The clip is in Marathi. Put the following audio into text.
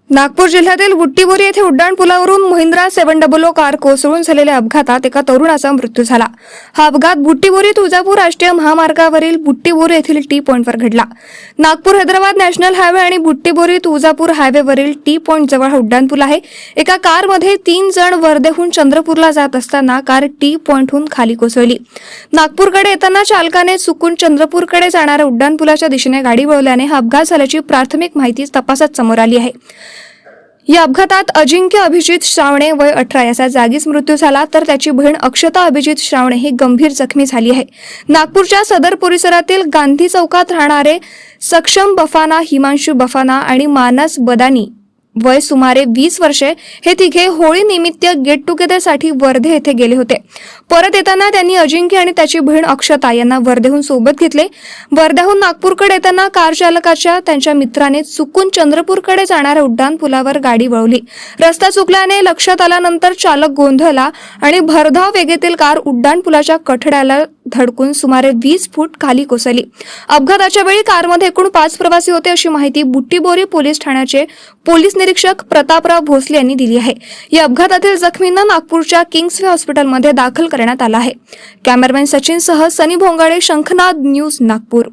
नागपूर जिल्ह्यातील बुट्टीबोरी येथे उड्डाणपुलावरून महिंद्रा 700 कार कोसळून झालेल्या अपघातात एका तरुणाचा मृत्यू झाला। हा अपघात बुट्टीबोरी तुळजापूर राष्ट्रीय महामार्गावरील बुट्टीबोरी येथील टी पॉइंटवर घडला। नागपूर हैदराबाद नॅशनल हायवे आणि बुट्टीबोरी तुळजापूर हायवेवरील टी पॉइंट जवळ हा उड्डाणपूल आहे। एका कारमध्ये 3 जण वर्धेहून चंद्रपूरला जात असताना कार टी पॉइंटहून खाली कोसळली। नागपूरकडे येताना चालकाने चुकून चंद्रपूरकडे जाणाऱ्या उड्डाणपुलाच्या दिशेने गाडी वळवल्याने हा अपघात झाल्याची प्राथमिक माहिती तपासात समोर आली आहे। या अपघातात अजिंक्य अभिजित श्रावणे वय 18 याचा जागीच मृत्यू झाला, तर त्याची बहीण अक्षता अभिजित श्रावणे ही गंभीर जखमी झाली आहे। नागपूरच्या सदर परिसरातील गांधी चौकात राहणारे सक्षम बफाना, हिमांशू बफाना आणि मानस बदानी वय सुमारे 20 वर्षे हे तिघे होळी निमित्त गेट टुगेदर साठी वर्धे येथे गेले होते। परत येताना त्यांनी अजिंक्य आणि त्याची बहीण अक्षता यांना वर्धेहून सोबत घेतले। वर्ध्याहून नागपूरकडे येताना कार चालकाच्या त्यांच्या मित्राने चुकून चंद्रपूरकडे जाणाऱ्या उड्डाणपुलावर गाडी वळवली। रस्ता चुकल्याने लक्षात आल्यानंतर चालक गोंधळला आणि भरधाव वेगातील कार उड्डाणपुलाच्या कठड्याला धडकून सुमारे 20 फूट खाली कोसळली। अपघाताच्या वेळी कारमध्ये एकूण 5 प्रवासी होते, अशी माहिती बुट्टीबोरी पोलीस ठाण्याचे पोलीस निरीक्षक प्रतापराव भोसले यांनी दिली आहे। या अपघातातील जखमींना नागपूरच्या किंग्सवे हॉस्पिटलमध्ये दाखल करण्यात आलं आहे। कॅमेरामॅन सचिन सह सनी भोंगाळे, शंखनाद न्यूज, नागपूर।